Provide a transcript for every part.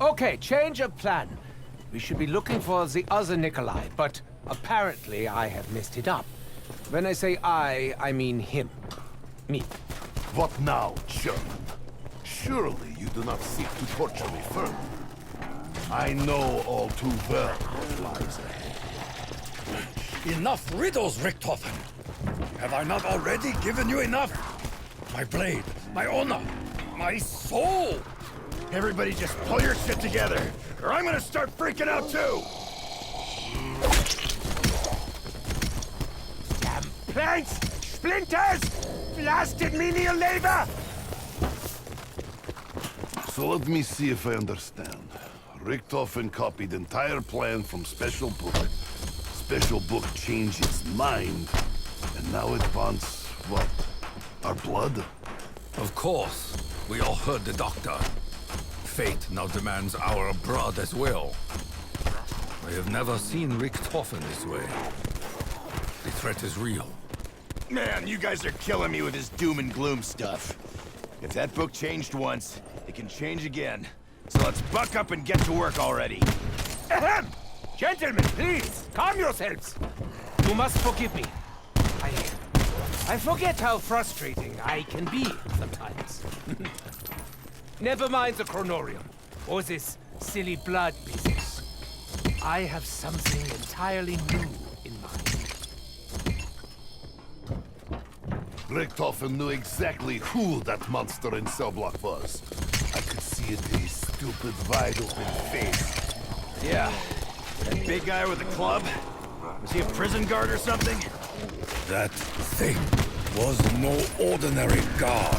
Okay, change of plan. We should be looking for the other Nikolai, but apparently I have messed it up. When I say I mean him. Me. What now, German? Surely you do not seek to torture me further. I know all too well what lies ahead. Enough riddles, Richthofen! Have I not already given you enough? My blade, my honor, my soul! Everybody just pull your shit together, or I'm gonna start freaking out too! Damn planks! Splinters! Blasted menial labor! So let me see if I understand. Richthofen copied entire plan from Special Book. Special Book changed its mind, and now it wants, what? Our blood? Of course. We all heard the doctor. Fate now demands our blood as well. I have never seen Richthofen this way. The threat is real. Man, you guys are killing me with this doom and gloom stuff. If that book changed once, it can change again. So let's buck up and get to work already. Ahem! Gentlemen, please, calm yourselves. You must forgive me. I forget how frustrating I can be sometimes. Never mind the Chronorium, or this silly blood business. I have something entirely new in mind. Richthofen knew exactly who that monster in cell block was. I could see it in his stupid, wide-open face. Yeah, that big guy with the club? Was he a prison guard or something? That thing was no ordinary guard.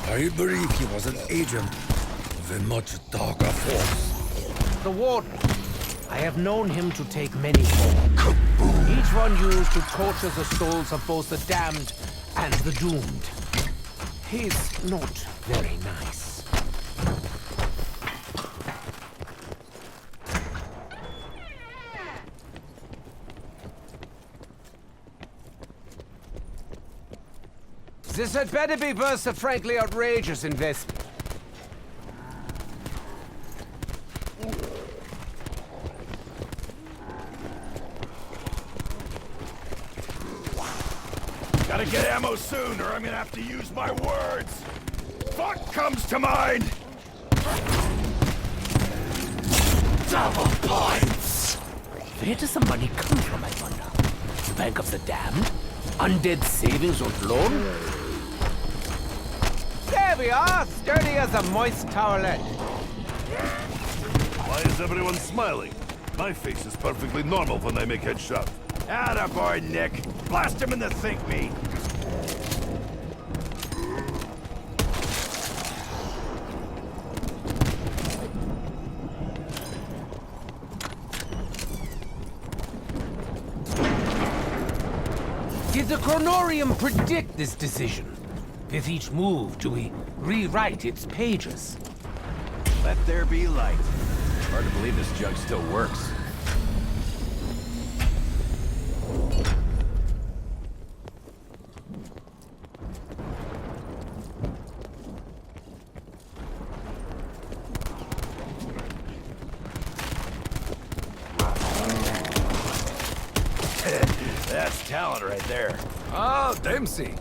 I believe he was an agent of a much darker force. The Warden. I have known him to take many forms. Each one used to torture the souls of both the damned and the doomed. He's not very nice. This had better be worth a frankly outrageous investment. Gotta get ammo soon, or I'm gonna have to use my words. Fuck comes to mind! Double points! Where does the money come from, I wonder? The Bank of the Damned? Undead savings on loan? There we are, sturdy as a moist towelette. Why is everyone smiling? My face is perfectly normal when I make headshot. Attaboy, Nick. Blast him in the think meat. Did the Chronorium predict this decision? With each move, do we rewrite its pages? Let there be light. Hard to believe this jug still works. That's talent right there. Ah, Dempsey.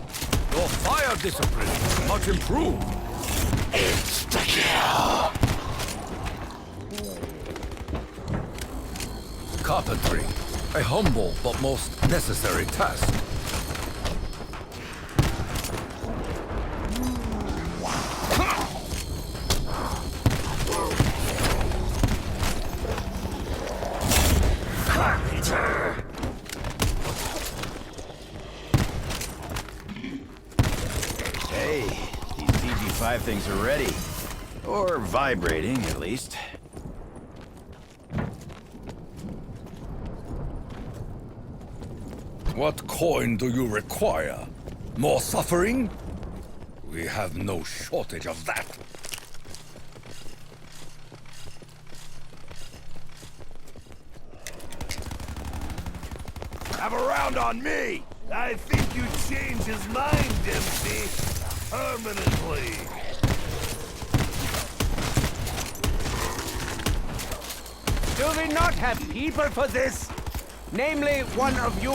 Your fire discipline is much improved. Insta-kill! Carpentry. A humble but most necessary task. Hey, these TG5 things are ready. Or vibrating, at least. What coin do you require? More suffering? We have no shortage of that. Have a round on me! I think you changed his mind, Dempsey. Permanently. Do we not have people for this? Namely, one of you.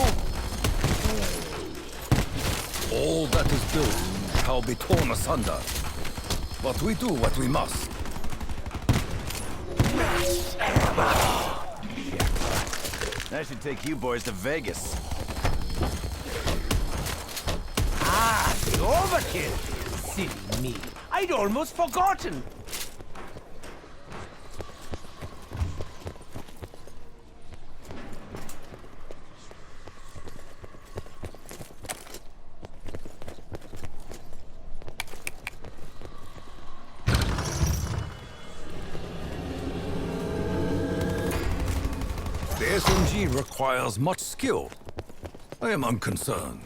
All that is built shall be torn asunder. But we do what we must. I should take you boys to Vegas. Ah, the overkill. Silly me. I'd almost forgotten. The SMG requires much skill. I am unconcerned.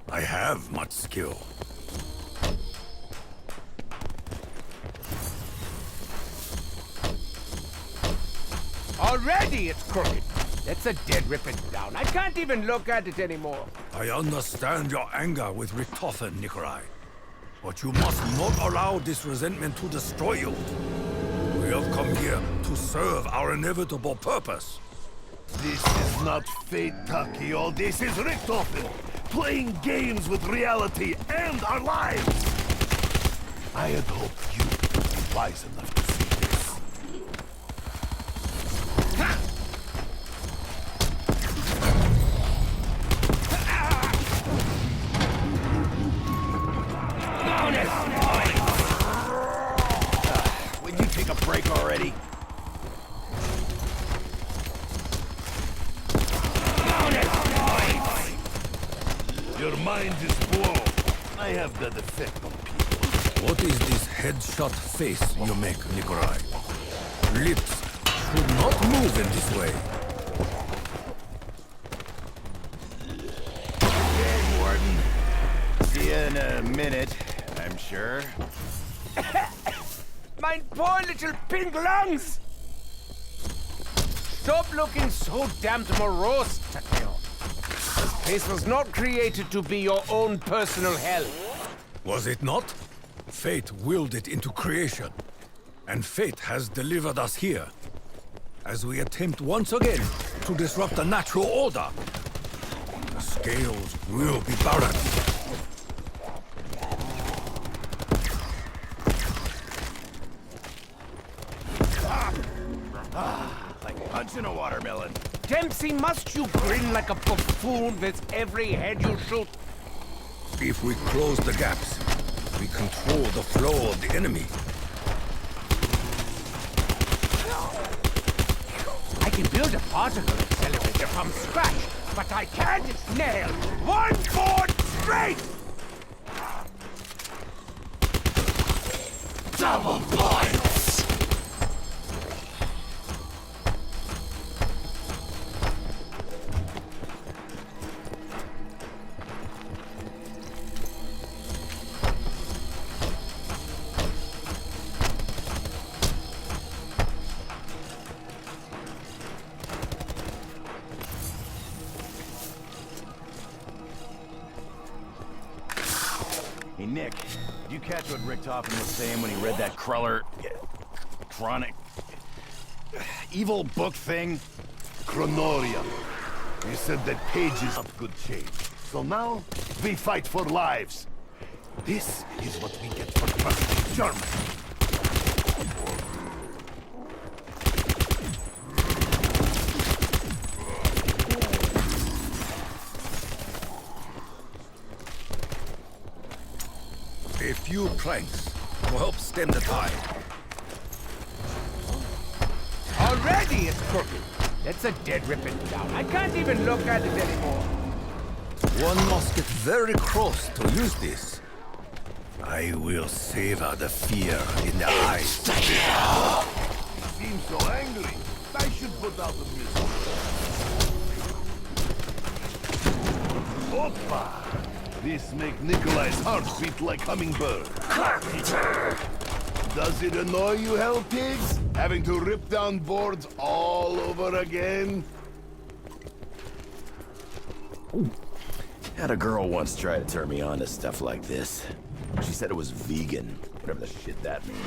I have much skill. Already it's crooked. That's a dead rip it down. I can't even look at it anymore. I understand your anger with Richtofen, Nikolai. But you must not allow this resentment to destroy you. We have come here to serve our inevitable purpose. This is not fate, Takio. This is Richtofen. Playing games with reality and our lives. I had hoped you'd be wise enough to see this. Will you take a break already? Your mind is blown. I have that effect on people. What is this headshot face you make, Nikolai? Lips should not move in this way. Okay, Warden. See you in a minute, I'm sure. My poor little pink lungs! Stop looking so damned morose, Takeo. This place was not created to be your own personal hell. Was it not? Fate willed it into creation. And fate has delivered us here. As we attempt once again to disrupt the natural order. The scales will be balanced. Like punching a watermelon. Dempsey, must you grin like a buffoon with every head you shoot? If we close the gaps, we control the flow of the enemy. I can build a particle accelerator from scratch, but I can't nail one board straight! Double points! Hey, Nick, did you catch what Richtofen was saying when he read that Cruller... chronic... evil book thing? Chronoria. You said that pages of good change. So now, we fight for lives. This is what we get for trusting Germany. A few planks to help stem the tide. Already it's crooked. That's a dead rip it down. I can't even look at it anymore. One must get very close to use this. I will savor the fear in the eyes. You seem so angry. I should put out the music. Opa! This make Nikolai's heart beat like hummingbird. Carpenter! Does it annoy you, hell pigs? Having to rip down boards all over again? Had a girl once try to turn me on to stuff like this. She said it was vegan, whatever the shit that means.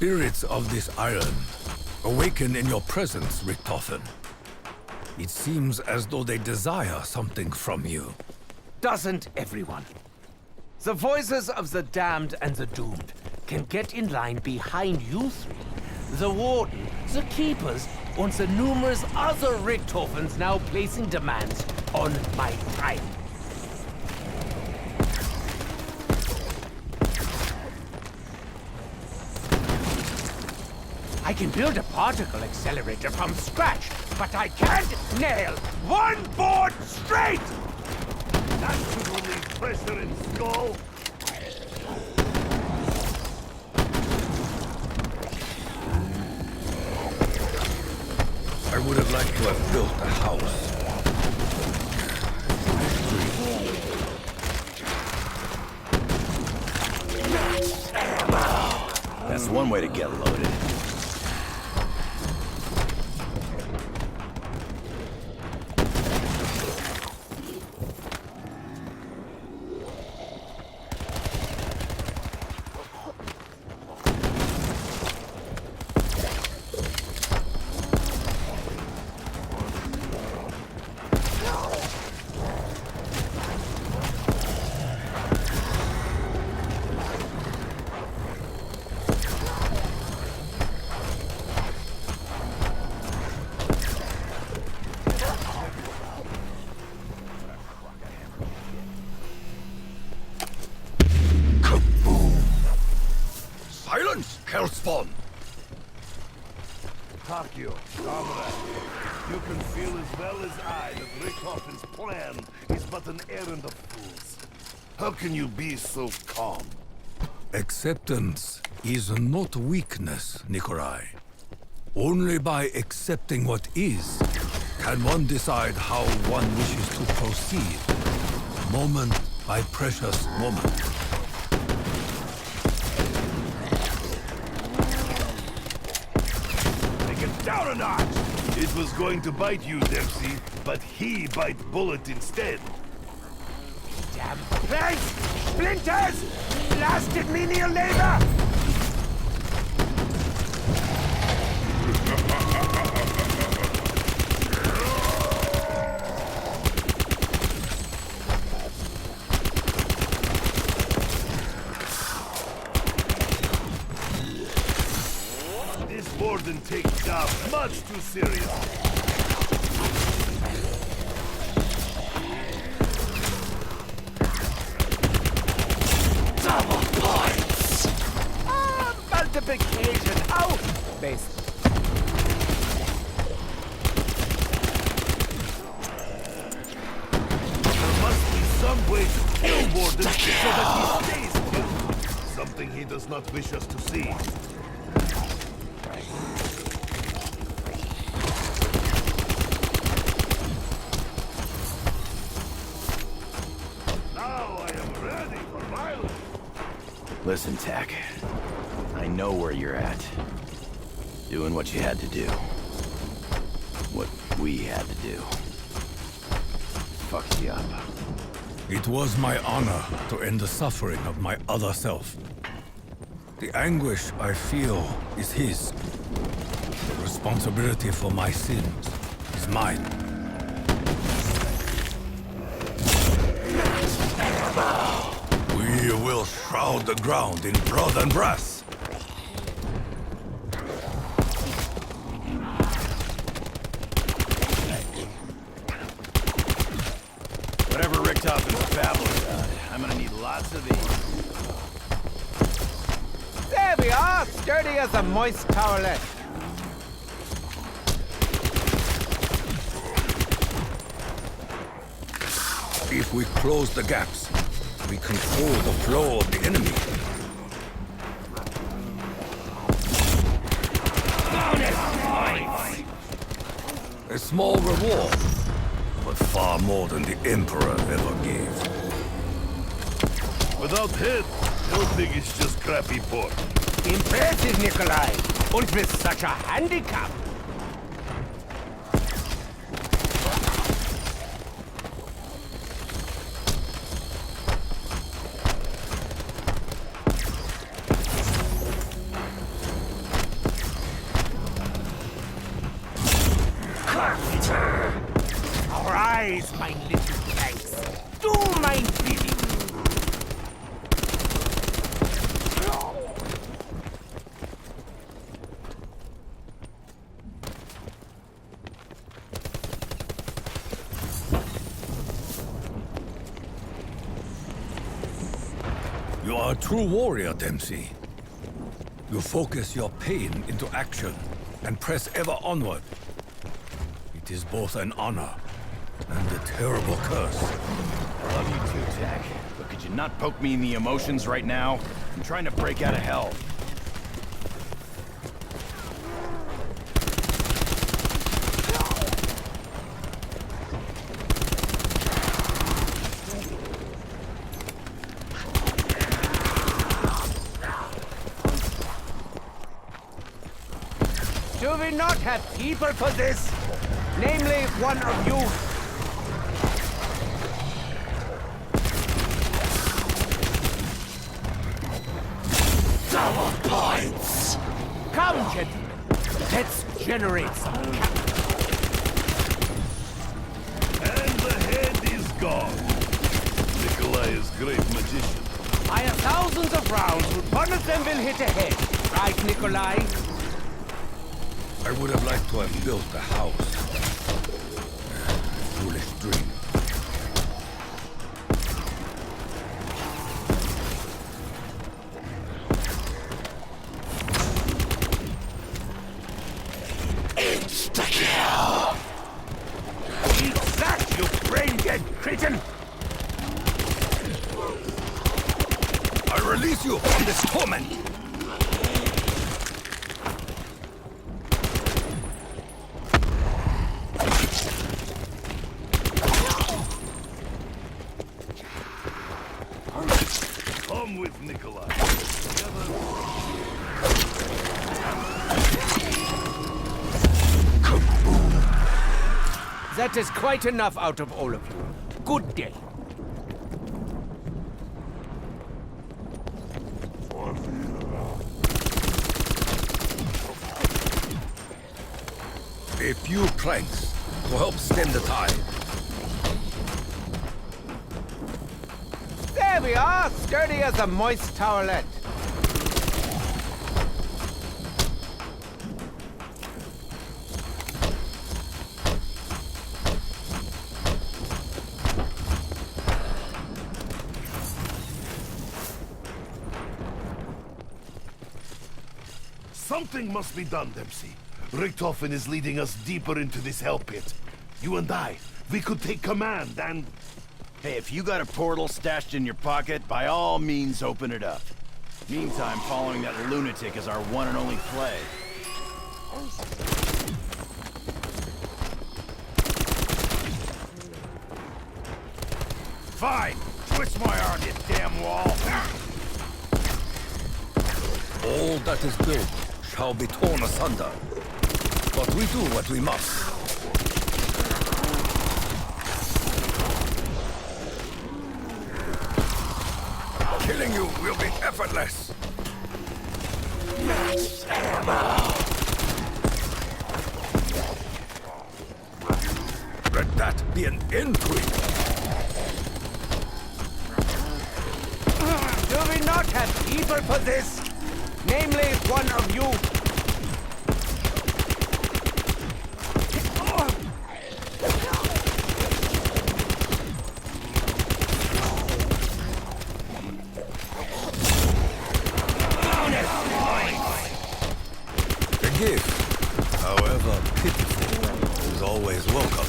spirits of this island awaken in your presence, Richthofen. It seems as though they desire something from you. Doesn't everyone? The voices of the damned and the doomed can get in line behind you three. The Warden, the Keepers, and the numerous other Richthofens now placing demands on my time. I can build a particle accelerator from scratch, but I can't nail one board straight! That should relieve pressure in Skull. I would have liked to have built a house. That's one way to get loaded. Silence, Hellspawn! Takio, comrade, you can feel as well as I that Richthofen's plan is but an errand of fools. How can you be so calm? Acceptance is not weakness, Nikolai. Only by accepting what is, can one decide how one wishes to proceed. Moment by precious moment. Take it down a notch! It was going to bite you, Dempsey, but he bite bullet instead. Damn planks! Splinters! Blasted menial labor! This warden takes job much too serious. Multiplication! Oh! Base. There must be some way to kill Warden so that he stays killed. Something he does not wish us to see. Now I am ready for violence. Listen, Tack. I know where you're at. Doing what you had to do. What we had to do. Fucked you up. It was my honor to end the suffering of my other self. The anguish I feel is his. The responsibility for my sins is mine. We will shroud the ground in blood and brass. Whatever Richthofen's babbling about, I'm gonna need lots of these. There we are! Sturdy as a moist towelette. If we close the gaps, we control the flow of the enemy. A small reward, but far more than the Emperor ever gave. Without head, Hellpig is just crappy pork. Impressive, Nikolai! And with such a handicap! You are a true warrior, Dempsey. You focus your pain into action and press ever onward. It is both an honor and a terrible curse. I love you too, Jack. But could you not poke me in the emotions right now? I'm trying to break out of hell. Do we not have people for this? Namely, one of you. Double points! Come, gentlemen. Let's generate some capital. And the head is gone. Nikolai is great magician. I have thousands of rounds, but one of them will hit a head. Right, Nikolai? I would have liked to have built a house. Foolish dream. Insta-kill! Eat that, you brain-dead cretin! I release you from this torment! Come with Nikolai. That is quite enough out of all of you. Good day. A few planks to help stem the tide. There we are, sturdy as a moist towelette. Something must be done, Dempsey. Richthofen is leading us deeper into this hell pit. You and I, we could take command and... Hey, if you got a portal stashed in your pocket, by all means open it up. Meantime, following that lunatic is our one and only play. Fine! Twist my arm, you damn wall! All that is built shall be torn asunder. But we do what we must. Killing you will be effortless. Max ammo! Let that be an end to it. Do we not have people for this? Namely, one of you. The gift, however pitiful, is always welcome.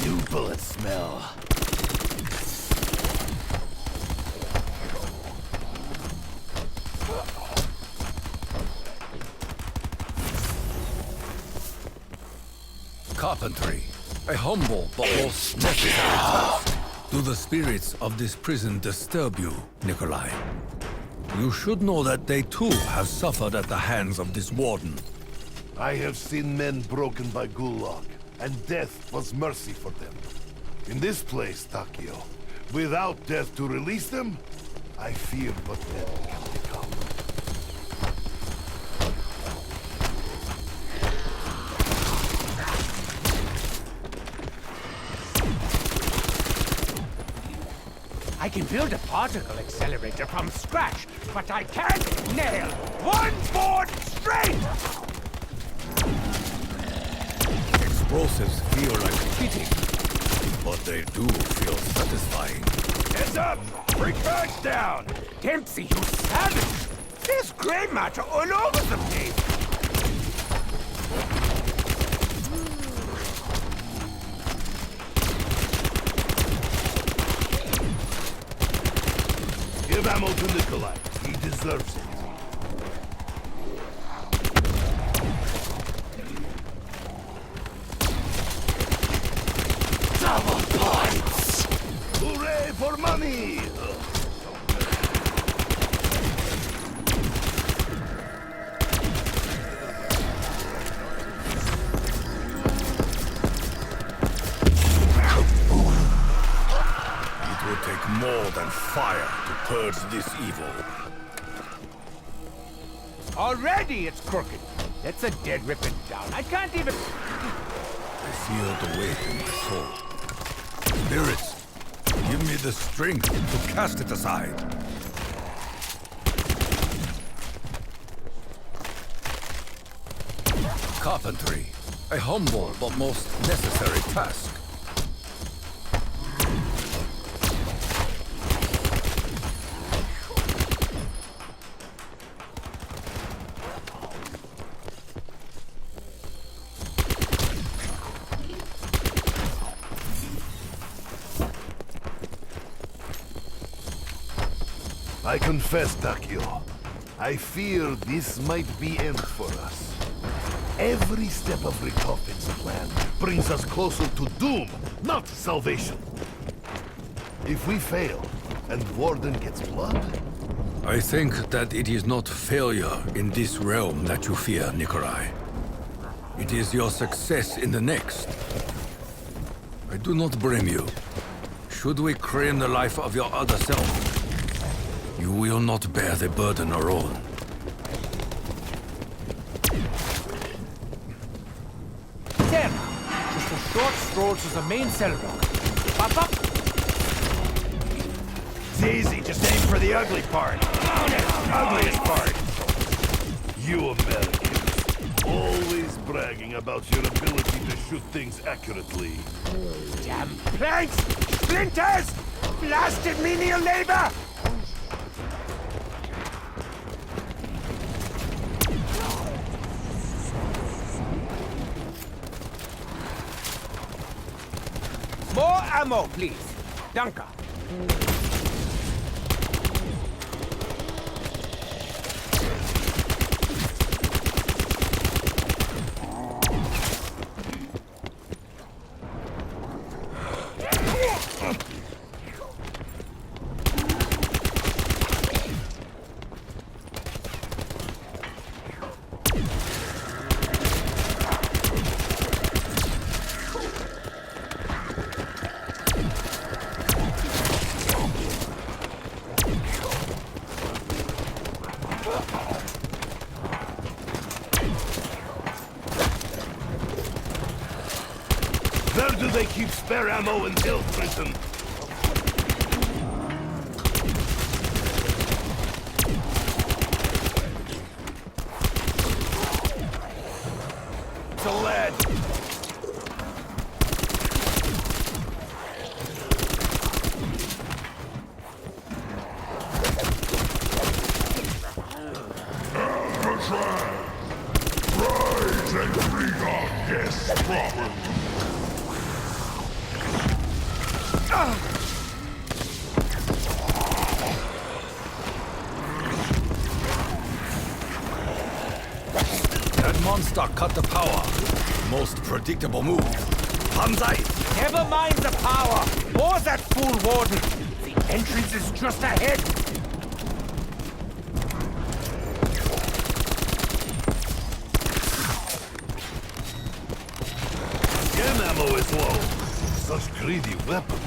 New bullet smell. Carpentry, a humble but most necessary task. Do the spirits of this prison disturb you, Nikolai? You should know that they too have suffered at the hands of this warden. I have seen men broken by Gulag, and death was mercy for them. In this place, Takio, without death to release them, I fear what men can become. I can build a particle accelerator from scratch, but I can't nail one board straight! Explosives feel like cheating, but they do feel satisfying. Heads up! Bring bags down! Dempsey, you savage! There's gray matter all over the place! Give ammo to Nikolai. He deserves it. Double points! Hooray for money! It will take more than fire to purge this evil. Already it's crooked. Let's a dead rip it down. I can't even... I feel the weight in my soul. Spirits, give me the strength to cast it aside. Carpentry, a humble but most necessary task. I confess, Takio. I fear this might be end for us. Every step of Richtofin's plan brings us closer to doom, not salvation. If we fail, and Warden gets blood, I think that it is not failure in this realm that you fear, Nikolai. It is your success in the next. I do not blame you. Should we claim the life of your other self, you will not bear the burden alone. There! Just a short stroll to the main cell block. Pop up! It's easy, just aim for the ugly part. Ugliest part. you Americans, always bragging about your ability to shoot things accurately. Damn planks! Splinters! Blasted menial labor! More ammo, please. Danke. Where do they keep spare ammo in Hill Prison? It's a lead. Rise and greet our guests properly. That monster cut the power. Most predictable move. Banzai! Never mind the power, or that fool warden. The entrance is just ahead. Again ammo is low. Such greedy weapon.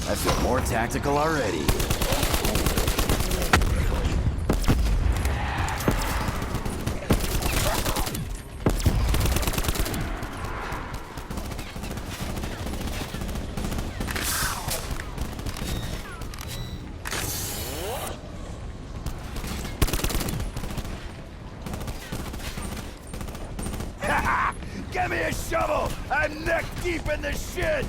I feel more tactical already. Give me a shovel! I'm neck deep in the shit!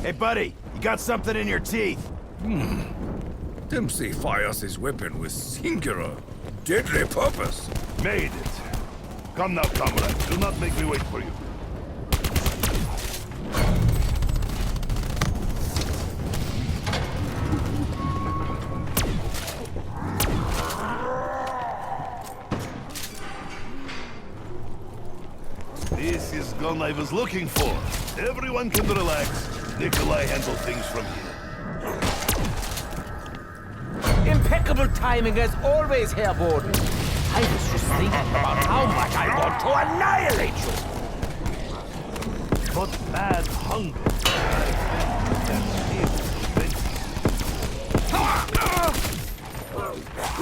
Hey, buddy, you got something in your teeth? Dempsey fires his weapon with singular, deadly purpose. Made it. Come now, comrade. Do not make me wait for you. This is gun I was looking for. Everyone can relax. Nikolai handle things from here. Impeccable timing as always, Herr Borden. I was just thinking about how much I want to annihilate you. But bad hunger.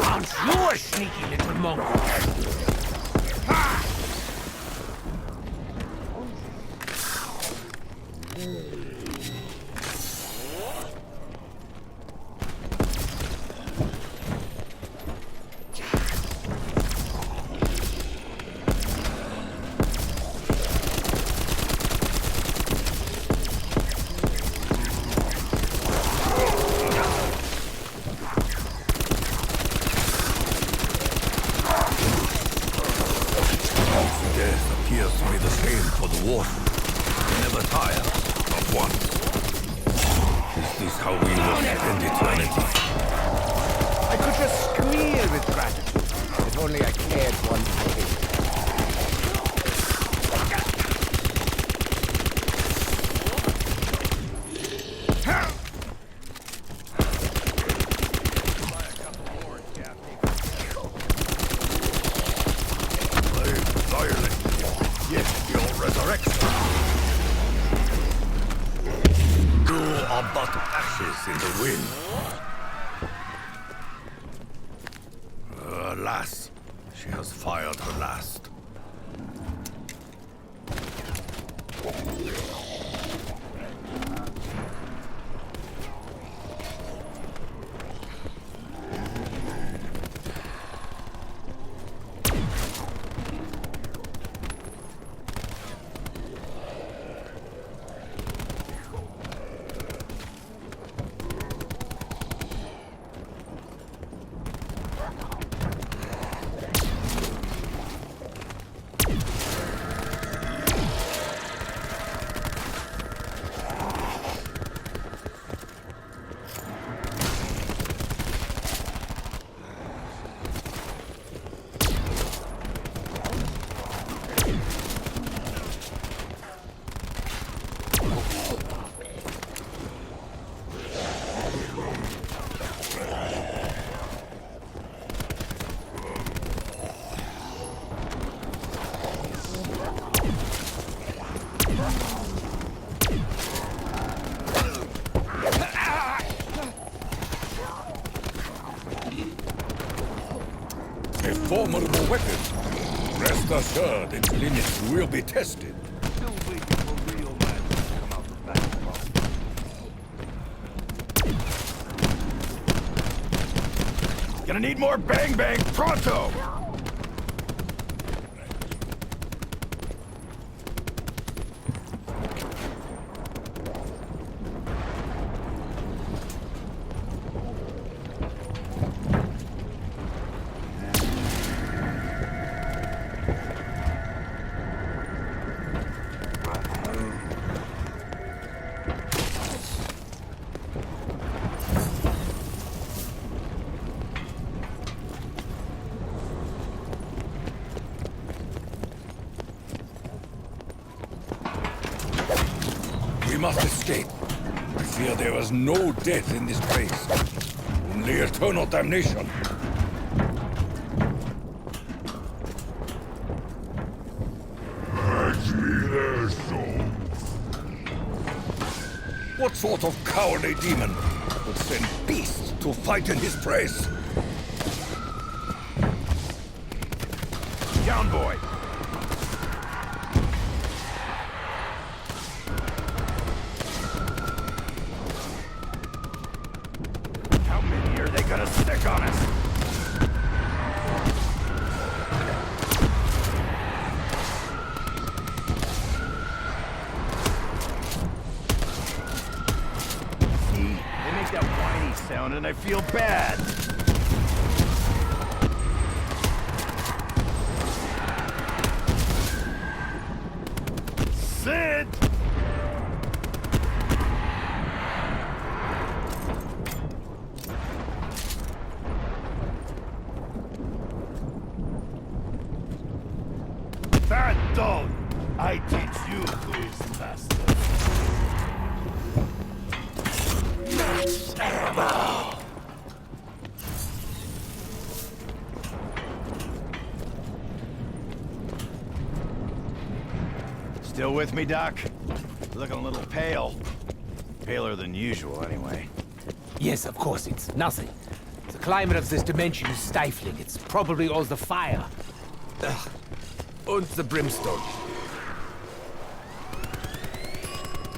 Aren't you a sneaky little monk? Death appears to be the same for the warden. Never tire, not once. Is this how we will spend eternity? I could just squeal with gratitude. If only I cared one thing. Yes, your resurrection. You are but ashes in the wind. Alas, she has fired her last. A formidable weapon. Rest assured, its limits will be tested. Gonna need more bang bang pronto! We must escape. I fear there is no death in this place. Only eternal damnation. What sort of cowardly demon would send beasts to fight in his place? Down, boy! and I feel bad. Sid! Bad dog! I teach you who is master. Still with me, Doc? Looking a little pale. Paler than usual, anyway. Yes, of course, it's nothing. The climate of this dimension is stifling. It's probably all the fire. Ugh. And the brimstone.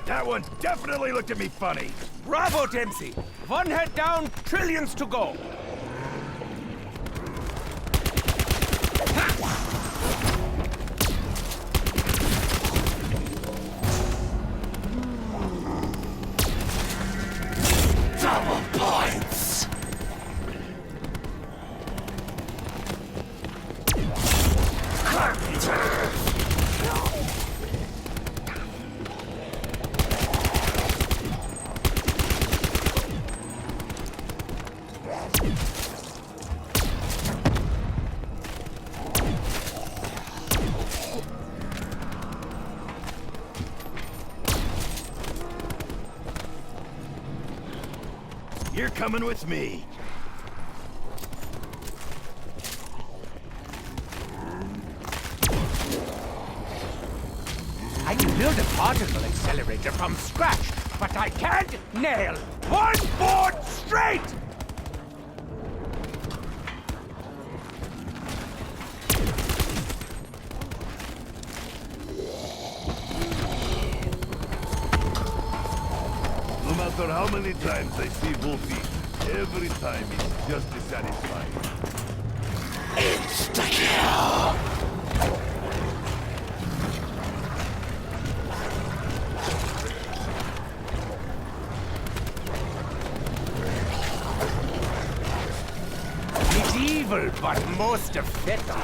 That one definitely looked at me funny. Bravo, Dempsey! One head down, trillions to go. Double points! You're coming with me. I can build a particle accelerator from scratch, but I can't nail one board straight! No matter how many times I see Wolfie, every time he's just as satisfying. Insta-kill! Medieval, but most effective.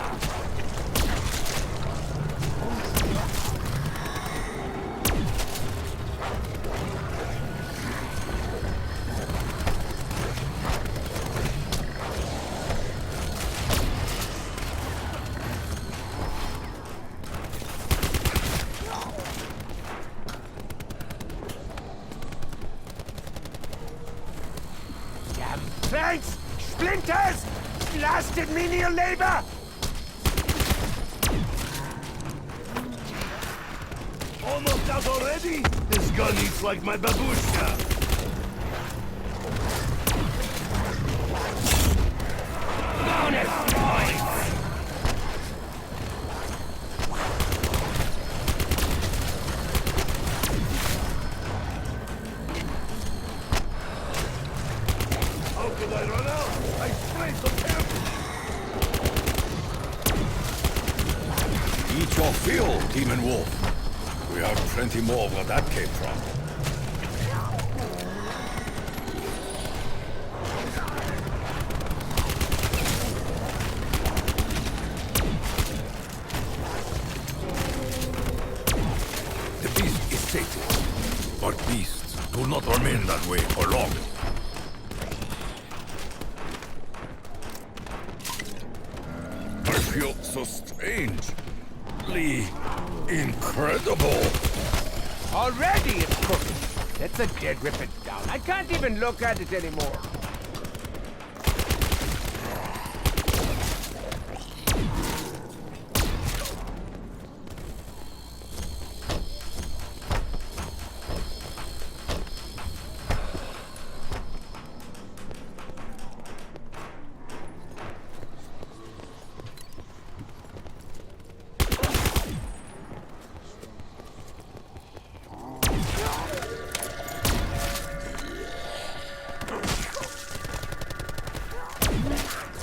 Damn planks! Splinters! Blasted menial labor! Almost out already? This gun eats like my babushka. Bonus points! How could I run out? I sprayed the camp. Eat your fill, Demon Wolf. We have plenty more where that came from. The beast is sated, but beasts do not remain that way for long. I feel so strangely incredible. Already it's cooking. Let's a dead rip it down. I can't even look at it anymore.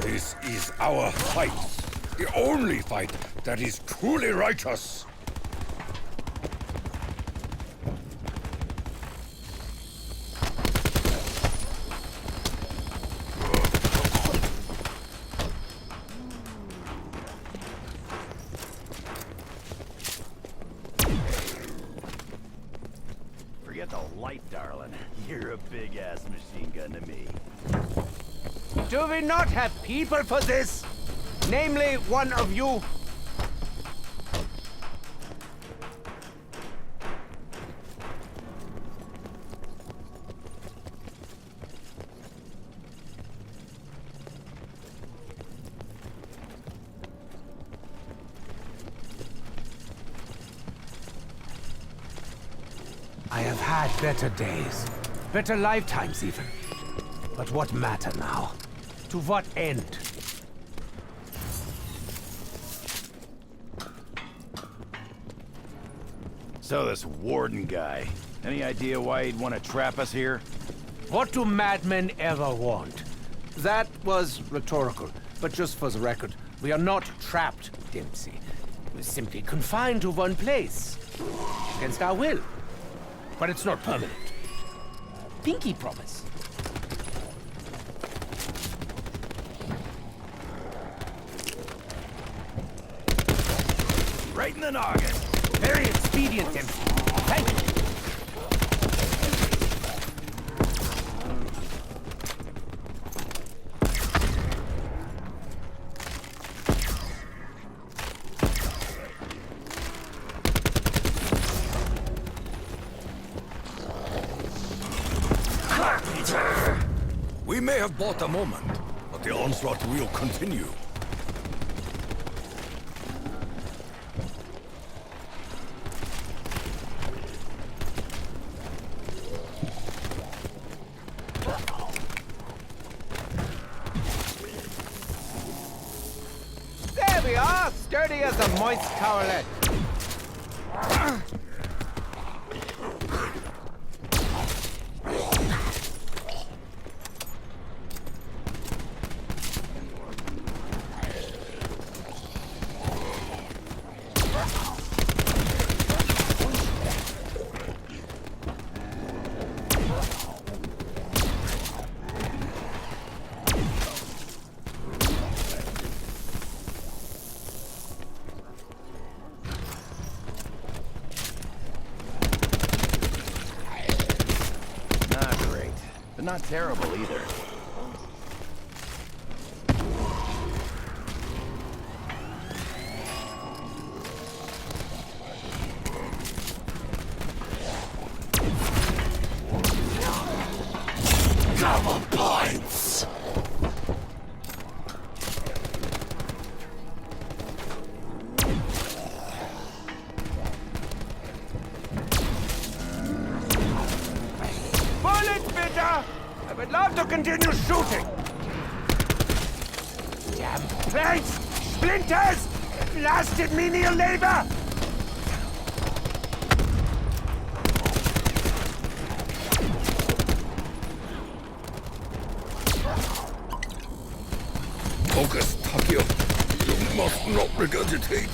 This is our fight. The only fight that is truly righteous. light, darling. You're a big-ass machine gun to me. Do we not have people for this? Namely, one of you. I have had better days, better lifetimes even. But what matter now? To what end? So this Warden guy, any idea why he'd want to trap us here? What do madmen ever want? That was rhetorical, but just for the record, we are not trapped, Dempsey. We're simply confined to one place. Against our will. But it's not permanent. Pinky promise. Right in the noggin. Very expedient, Dempsey. Thank you. We may have bought a moment, but the onslaught will continue. There we are, sturdy as a moist coverlet. Not great, but not terrible either. Double points. Bullets, bitte! I would love to continue shooting. Damn planks! Splinters! Blasted menial labor! Focus, Takeo. You must not regurgitate.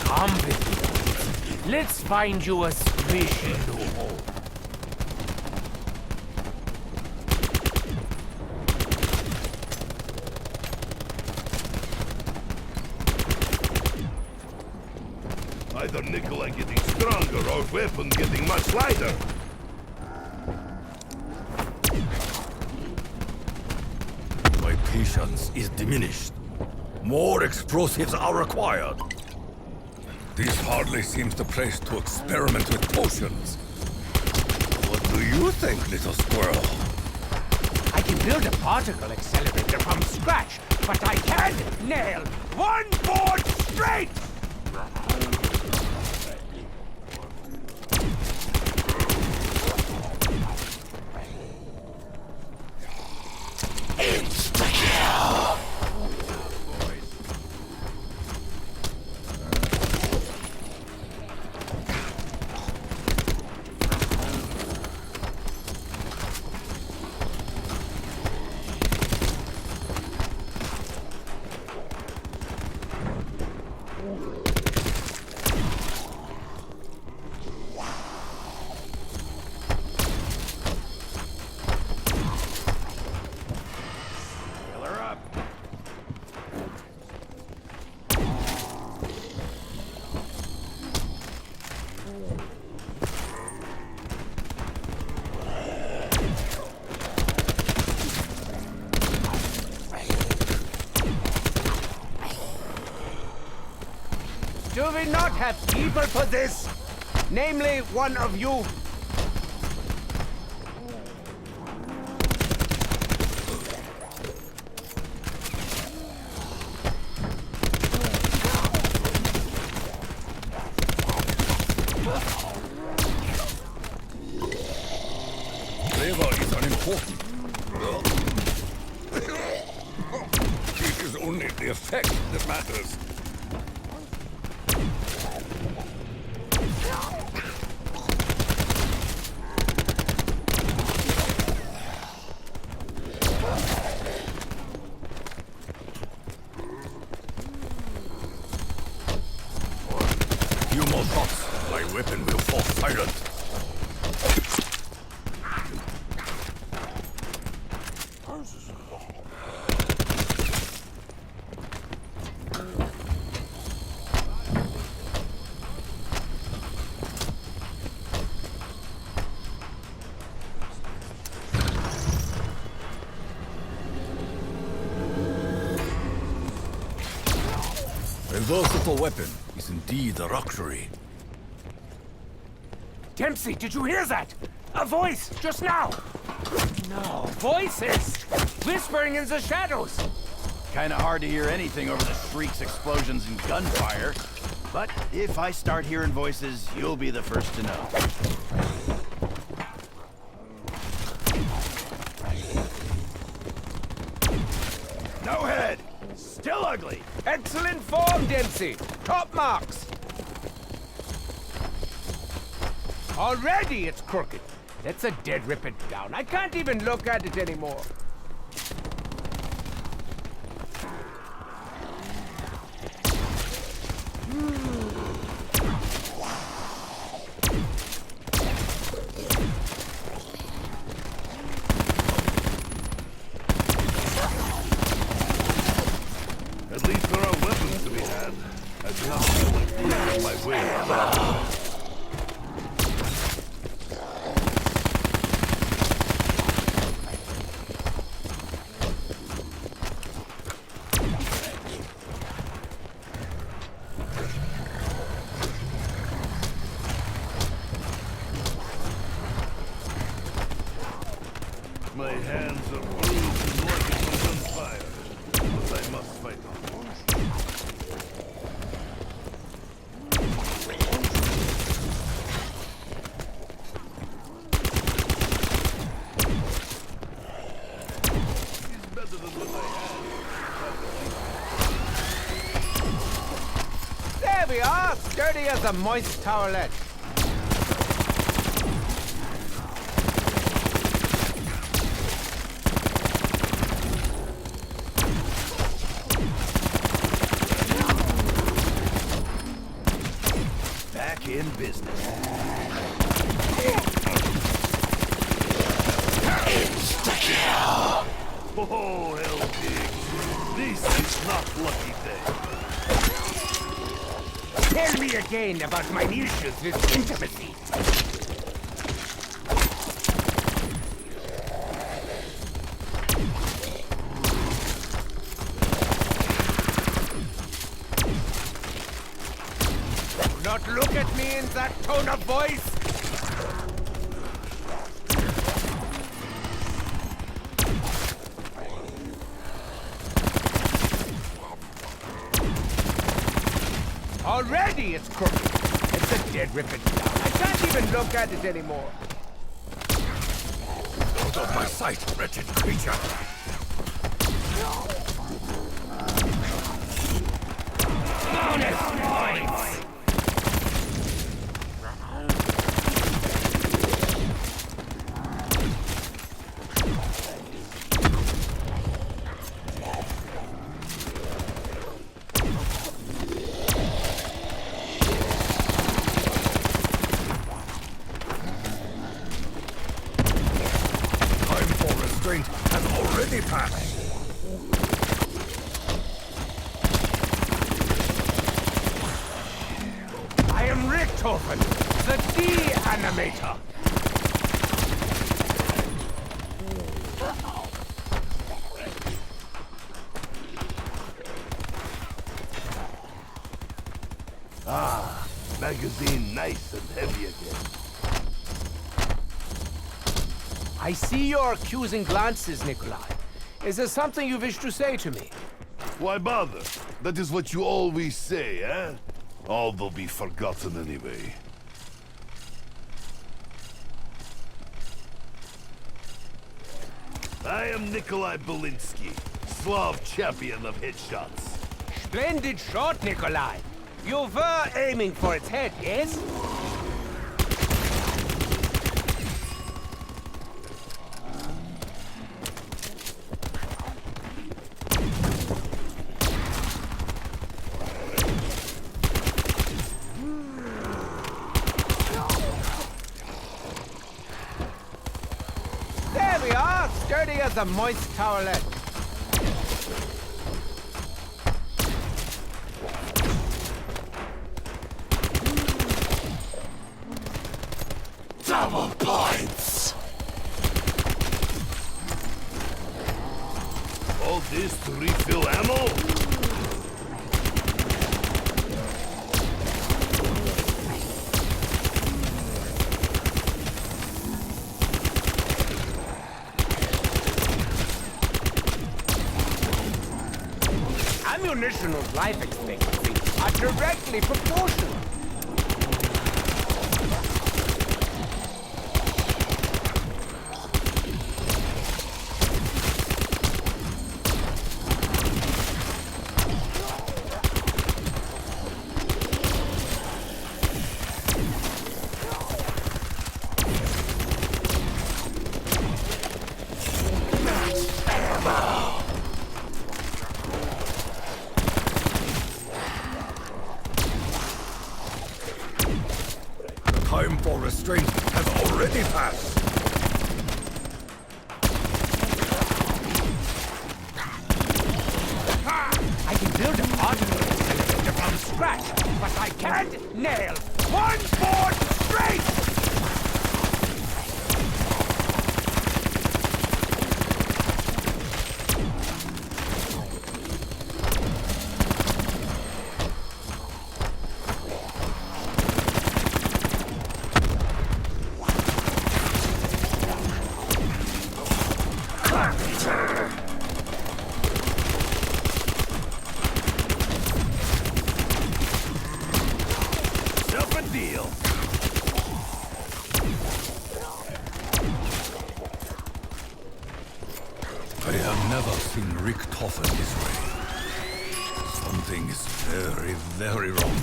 Come with me. Let's find you a squishy new home. Either Nikolai getting stronger or weapon getting much lighter. My patience is diminished. More explosives are required. This hardly seems the place to experiment with potions. What do you think, little squirrel? I can build a particle accelerator from scratch, but I can't nail one board straight! Insta-kill. have people for this. Namely, one of you. Flavor is unimportant. It is only the effect that matters. Few more shots, my weapon will fall silent. A versatile weapon is indeed a luxury. Dempsey, did you hear that? A voice, just now. No, voices. Whispering in the shadows. Kinda hard to hear anything over the shrieks, explosions, and gunfire. But if I start hearing voices, you'll be the first to know. No head! Still ugly! Excellent form, Dempsey. Top marks. Already it's crooked. Let's a dead rip it down. I can't even look at it anymore. At least there are weapons to be had. I do not feel like losing my way. My hands are bruised and working from gunfire, but I must fight on. He's better than what I had. There we are. Sturdy as a moist towelette. Back in business. Insta-kill. Oh, hell, pig. This is not lucky day. Tell me again about my issues with intimacy. Do not look at me in that tone of voice. Already it's crooked. It's a dead rip it down. I can't even look at it anymore. Out of my sight, wretched creature! Bonus points! Time for restraint has already passed! I am Richthofen, the De-Animator. magazine nice and heavy again. I see your accusing glances, Nikolai. Is there something you wish to say to me? Why bother? That is what you always say, eh? All will be forgotten anyway. I am Nikolai Belinsky, Slav champion of headshots. Splendid shot, Nikolai. You were aiming for its head, yes? There we are, sturdy as a moist towelette. Double points. All this to refill ammo? Ammunition and life expectancy are directly proportional. Time for restraint has already passed. I can build a artillery cylinder from scratch, but I can't nail one board straight! Self a deal. I have never seen Richthofen this way. Something is very, very wrong.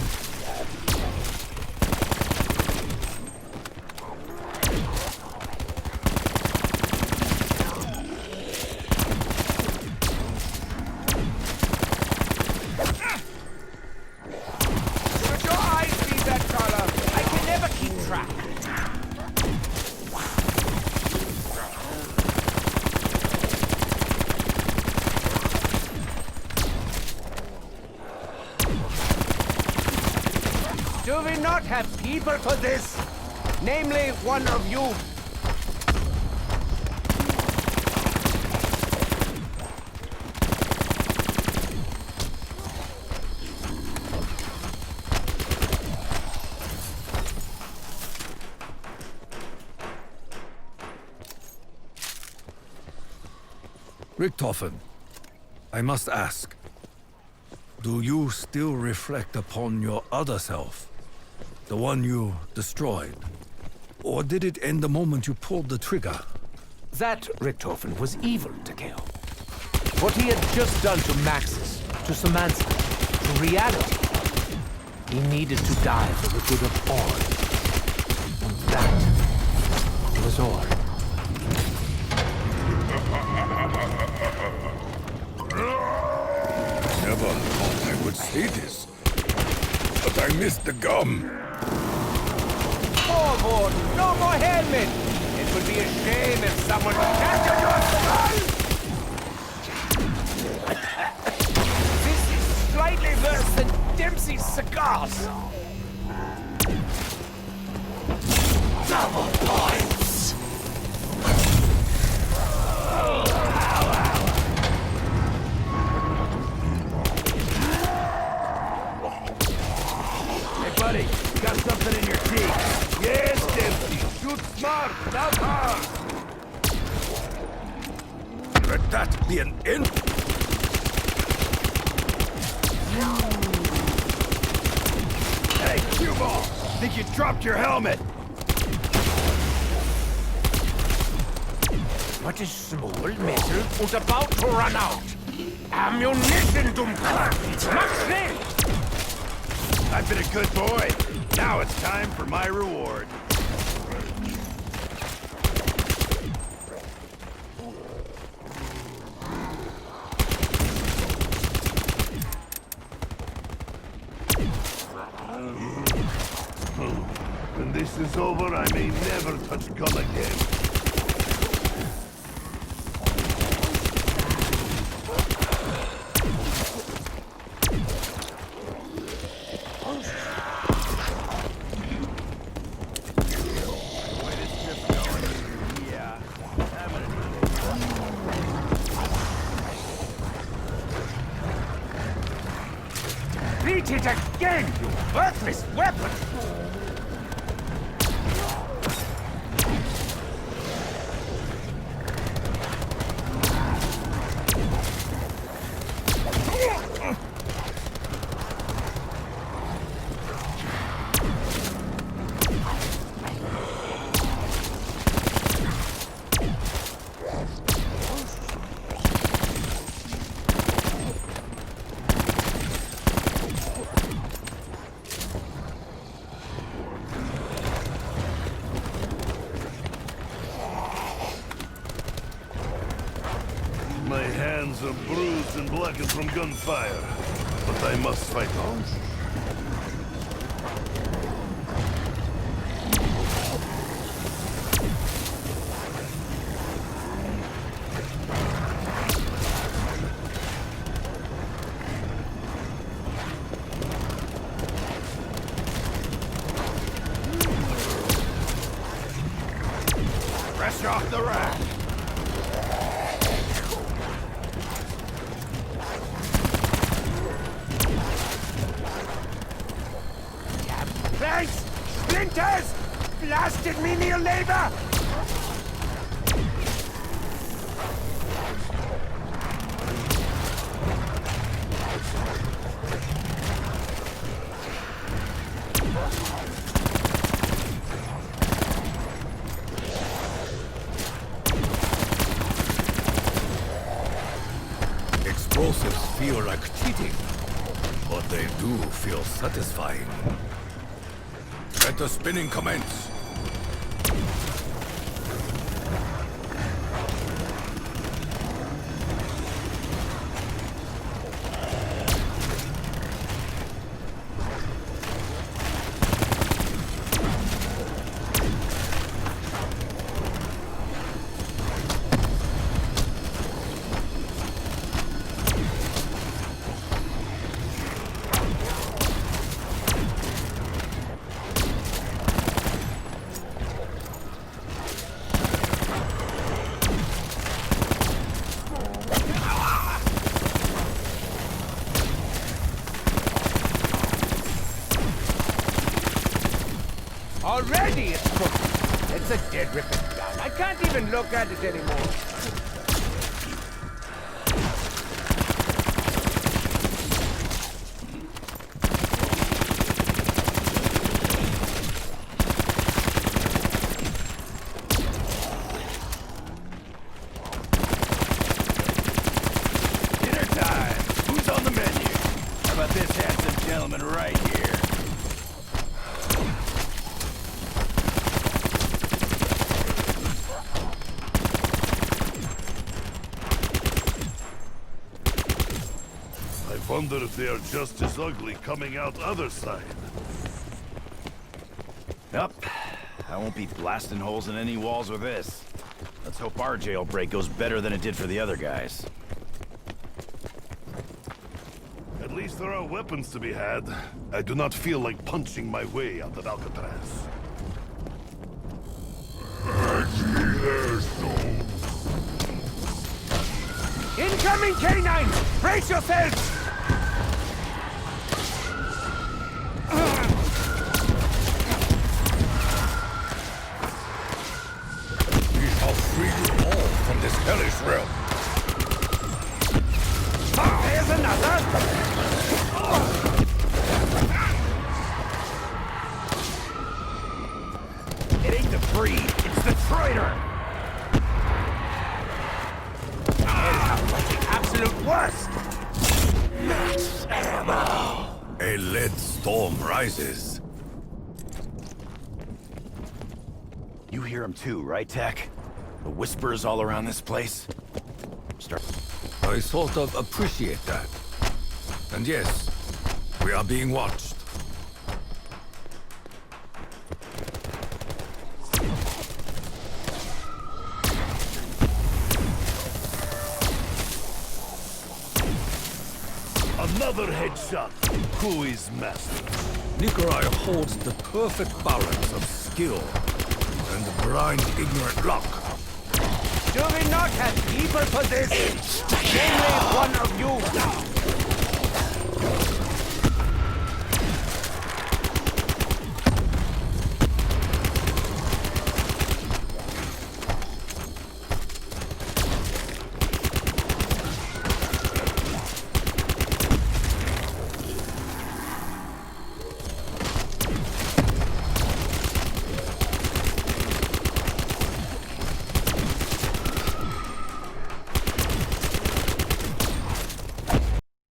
Should your eyes be that color, I can never keep track. Do we not have people for this? Namely, one of you. Richthofen, I must ask, do you still reflect upon your other self? The one you destroyed? Or did it end the moment you pulled the trigger? That Richthofen was evil to kill. What he had just done to Maxis, to Samantha, to reality, he needed to die for the good of all. And that was all. Never thought I would say this, but I missed the gum. Forward! No more helmet! It would be a shame if someone captured your skull! This is slightly worse than Dempsey's cigars! Double points. Hey buddy, got something guard! Now guard! Let that be an end. Hey, cue ball! Think you dropped your helmet? What is small metal und about to run out? Ammunition, dumm Kerl! Mach schnell! I've been a good boy. Now it's time for my reward. When this is over, I may never touch gun again. Beat it again, you worthless weapon! My hands are bruised and blackened from gunfire, but I must fight on. Fresh off the rack. Planks! Splinters! Blasted menial labor! Explosives feel like cheating, but they do feel satisfying. Let the spinning commence. Already it's cooked. It's a dead ripping gun. I can't even look at it anymore. Dinner time. Who's on the menu? How about this handsome gentleman right here? I wonder if they are just as ugly coming out other side. Yup. I won't be blasting holes in any walls with this. Let's hope our jailbreak goes better than it did for the other guys. At least there are weapons to be had. I do not feel like punching my way out of Alcatraz. Incoming K9! Brace yourselves! free. It's the traitor! Hellhound like the absolute worst! Max ammo. A lead storm rises. You hear him too, right, Tech? The whispers all around this place? I sort of appreciate that. And yes, we are being watched. Another headshot. Who is master? Nikolai holds the perfect balance of skill and blind, ignorant luck. Do we not have people for this? Namely, one of you.